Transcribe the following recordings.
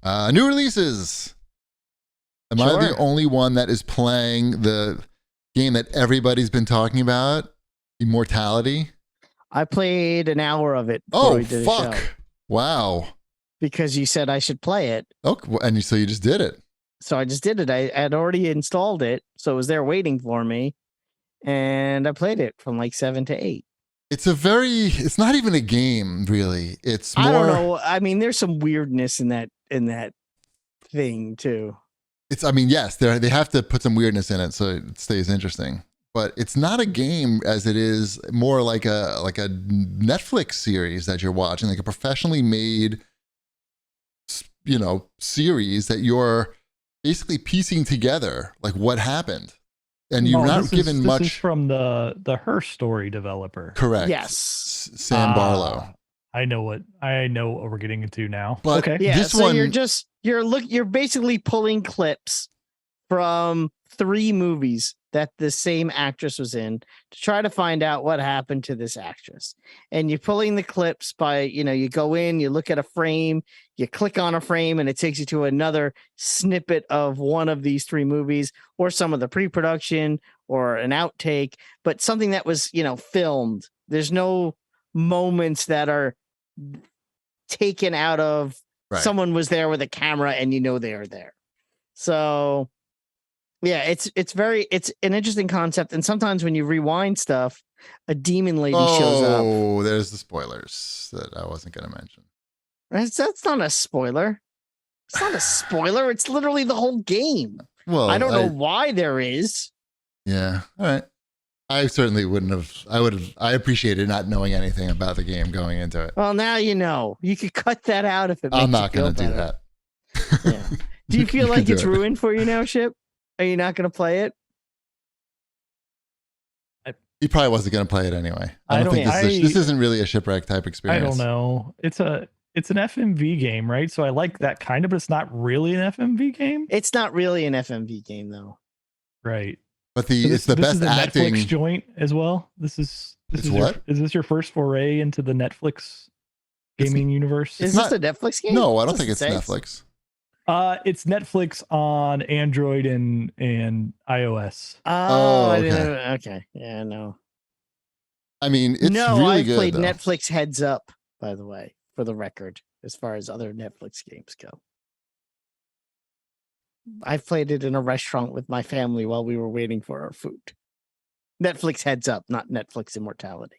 New releases. Am I the only one that is playing the game that everybody's been talking about? Immortality? I played an hour of it before we did a show. Wow. Because you said I should play it. Okay, and so you just did it. So I just did it. I had already installed it, so it was there waiting for me. And I played it from like 7 to 8. It's not even a game, really. It's more, I don't know. I mean, there's some weirdness in that thing too. Yes, they have to put some weirdness in it so it stays interesting. But it's not a game as it is more like a Netflix series that you're watching, like a professionally made, series that you're basically piecing together, like what happened. And you're not given much. This is from the Her Story developer. Correct. Yes. Sam Barlow. I know what we're getting into now. But okay. Yeah, so you're basically pulling clips from 3 movies that the same actress was in to try to find out what happened to this actress. And you're pulling the clips by, you go in, you look at a frame, you click on a frame, and it takes you to another snippet of one of these 3 movies, or some of the pre-production, or an outtake, but something that was, filmed. There's no moments that are taken out of someone was there with a camera and they are there. So yeah, it's an interesting concept. And sometimes when you rewind stuff, a demon lady shows up. Oh, there's the spoilers that I wasn't going to mention. That's not a spoiler. It's not a spoiler. It's literally the whole game. Well, I don't know why there is. Yeah. All right. I certainly wouldn't have. I appreciated not knowing anything about the game going into it. Well, now you know. You could cut that out if it makes I'm not going to do that. Yeah. Do you feel like it's ruined for you now, Ship? Are you not going to play it? He probably wasn't going to play it anyway. I don't think this isn't really a shipwreck type experience. I don't know. It's an FMV game, right? So I like that kind of, but it's not really an FMV game. It's not really an FMV game, though. Right. But it's the best acting. Netflix joint as well. This is what? Is this your first foray into the Netflix gaming universe? Is this a Netflix game? No, I don't think it's Netflix. It's Netflix on Android and iOS. Oh, okay. Yeah, no. I mean, it's really good. I played Netflix Heads Up, by the way, for the record, as far as other Netflix games go. I played it in a restaurant with my family while we were waiting for our food. Netflix Heads Up, not Netflix Immortality.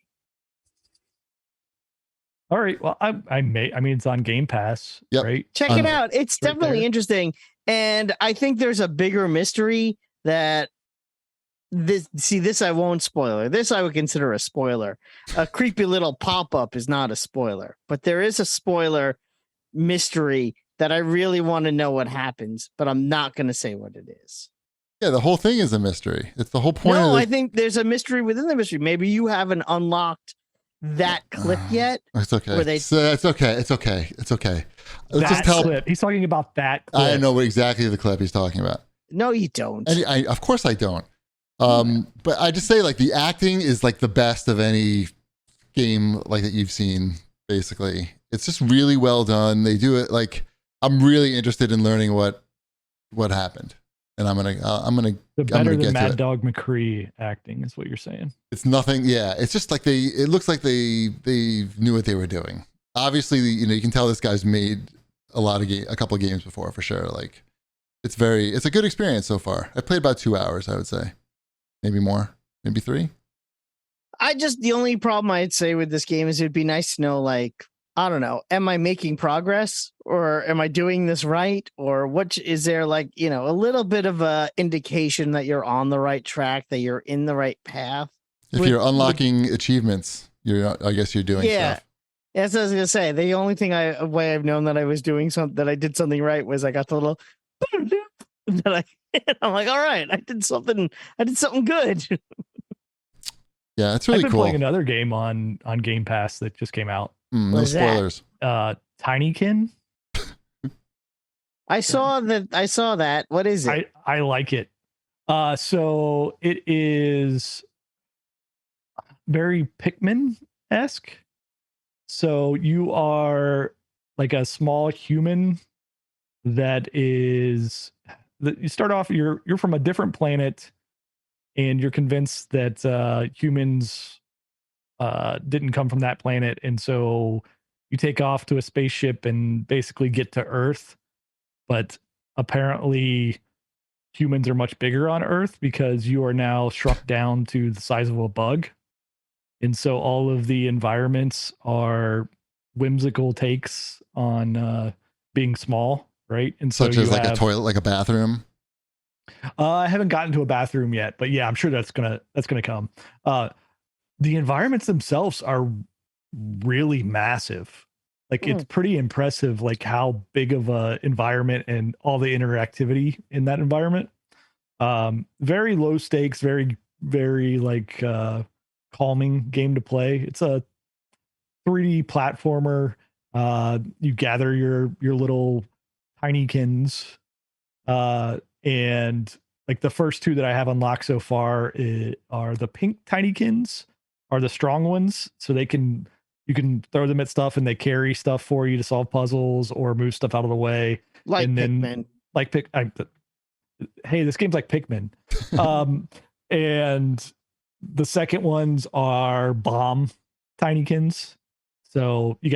All right. Well, I mean, it's on Game Pass, right? Check it out. It's definitely interesting. And I think there's a bigger mystery that this I won't spoiler. This I would consider a spoiler. A creepy little pop-up is not a spoiler, but there is a spoiler mystery that I really want to know what happens, but I'm not going to say what it is. Yeah, the whole thing is a mystery. It's the whole point. No, I think there's a mystery within the mystery. Maybe you haven't unlocked that clip yet. It's okay. It's okay. Let's just tell. Clip. He's talking about that clip. I know exactly the clip he's talking about. No, you don't. Of course I don't. But I just say, like, the acting is like the best of any game like that you've seen. Basically, it's just really well done. They do it like, I'm really interested in learning what happened, and I'm gonna better than Mad Dog McCree acting is what you're saying. It's nothing. Yeah, it's just like it looks like they knew what they were doing. Obviously, you can tell this guy's made a couple of games before for sure. Like, it's a good experience so far. I played about 2 hours, I would say, maybe more, maybe 3. The only problem I'd say with this game is it'd be nice to know, like, I don't know, am I making progress, or am I doing this right? Or what is there, like, a little bit of a indication that you're on the right track, that you're in the right path? If you're unlocking achievements, I guess you're doing stuff. Yeah, that's what I was gonna say. The only way I've known that I was doing that I did something right was I got the little that I'm like, all right, I did something good. Yeah, it's really cool. I've been playing another game on Game Pass that just came out. No spoilers. Tinykin. I saw that. What is it? I like it. So it is very Pikmin-esque. So you are like a small human that is that you start off. You're from a different planet, and you're convinced that humans didn't come from that planet, and so you take off to a spaceship and basically get to Earth. But apparently, humans are much bigger on Earth because you are now shrunk down to the size of a bug. And so all of the environments are whimsical takes on being small, right? And so Such you as like have, a toilet, like a bathroom. I haven't gotten to a bathroom yet, but yeah, I'm sure that's gonna come. The environments themselves are really massive. Like it's pretty impressive, like how big of a environment and all the interactivity in that environment. Very low stakes, very like calming game to play. It's a 3D platformer. You gather your little Tinykins, and like the first two that I have unlocked so far are the pink Tinykins, are the strong ones, so you can throw them at stuff and they carry stuff for you to solve puzzles or move stuff out of the way. Like and then Pikmin. like hey, this game's like Pikmin. And the second ones are bomb Tinykins. So you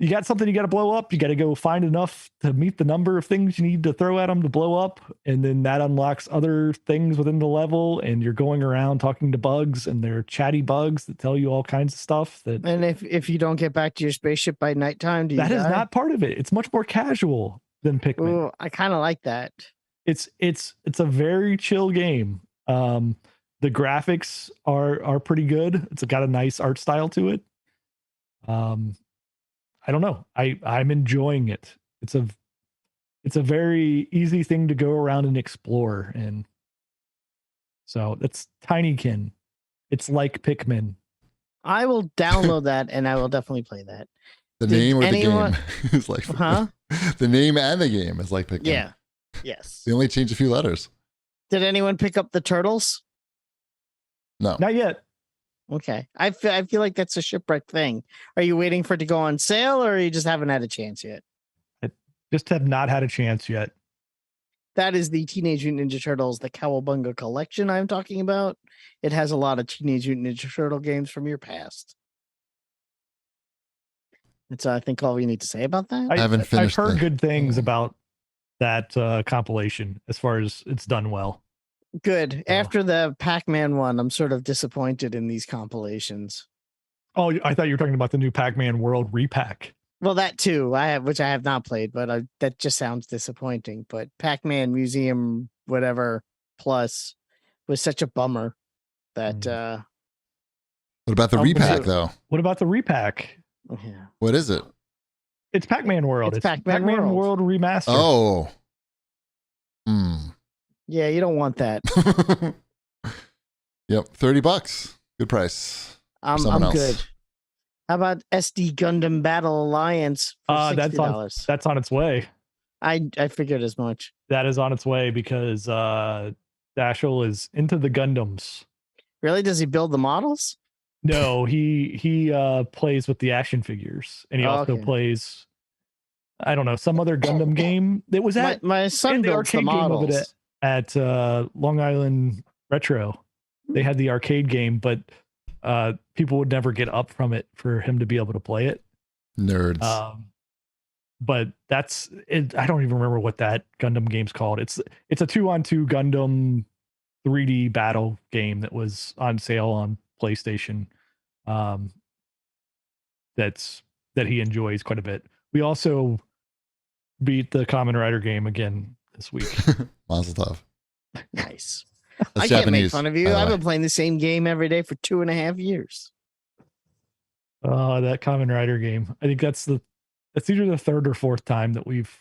got something you got to blow up. You got to go find enough to meet the number of things you need to throw at them to blow up. And then that unlocks other things within the level. And you're going around talking to bugs, and they're chatty bugs that tell you all kinds of stuff. And if you don't get back to your spaceship by nighttime, do you that is die? not part of it. It's much more casual than Pikmin. Ooh, I kind of like that. It's a very chill game. The graphics are pretty good. It's got a nice art style to it. I don't know. I'm enjoying it. It's a very easy thing to go around and explore. And so that's Tinykin. It's like Pikmin. I will download that and I will definitely play that. The Did name or anyone- the game is like Huh? The name and the game is like Pikmin. Yeah. Yes. They only change a few letters. Did anyone pick up the turtles? No. Not yet. Okay. I feel like that's a shipwreck thing. Are you waiting for it to go on sale, or you just haven't had a chance yet? I just have not had a chance yet. That is the Teenage Mutant Ninja Turtles, the Cowabunga collection I'm talking about. It has a lot of Teenage Mutant Ninja Turtle games from your past. That's I think all we need to say about that. I haven't finished I've heard the- good things about that compilation as far as it's done well. Good. Oh. After the Pac-Man one, I'm sort of disappointed in these compilations. Oh, I thought you were talking about the new Pac-Man World repack. Well, that too, which I have not played, but that just sounds disappointing. But Pac-Man Museum, whatever, Plus was such a bummer that. What about the Oh, repack but- though? What about the repack? Yeah. What is it? It's Pac-Man World. It's Pac-Man World remastered. Oh. Yeah, you don't want that. Yep, $30. Good price. I'm someone else. good. How about SD Gundam Battle Alliance for $60? That's on its way. I figured as much. That is on its way because Dashel is into the Gundams. Really? Does he build the models? No, he plays with the action figures, and he also Okay. plays, I don't know, some other Gundam game. It was at My son and the builds the arcade game of it models. at Long Island Retro. They had the arcade game, but people would never get up from it for him to be able to play it. Nerds. But that's it. I don't even remember what that Gundam game's called. It's a 2-on-2 Gundam 3D battle game that was on sale on PlayStation. That he enjoys quite a bit. We also beat the Kamen Rider game again this week. Mazel tov. Nice. That's I can't make Japanese, fun of by you. the I've way. been playing the same game every day for 2.5 years. That Kamen Rider game. I think that's either the third or fourth time that we've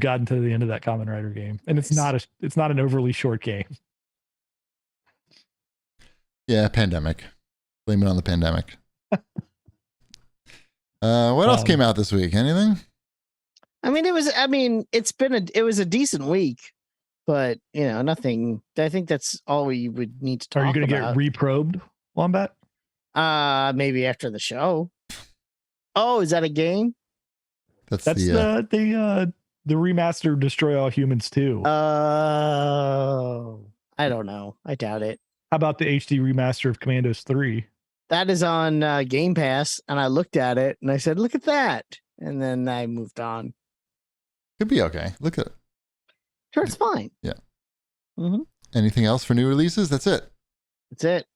gotten to the end of that Kamen Rider game, and it's Nice. not an overly short game. Yeah, pandemic. Blame it on the pandemic. What else came out this week? Anything? It was a decent week, but nothing. I think that's all we would need to talk Are you going to get about. reprobed, Wombat? Maybe after the show. Oh, is that a game? That's That's the the remaster Destroy All Humans too? Oh, I don't know. I doubt it. How about the HD remaster of Commandos 3? That is on Game Pass, and I looked at it and I said, "Look at that," and then I moved on. Could be okay. Look at it. Sure, it's fine. Yeah. Mm-hmm. Anything else for new releases? That's it. That's it.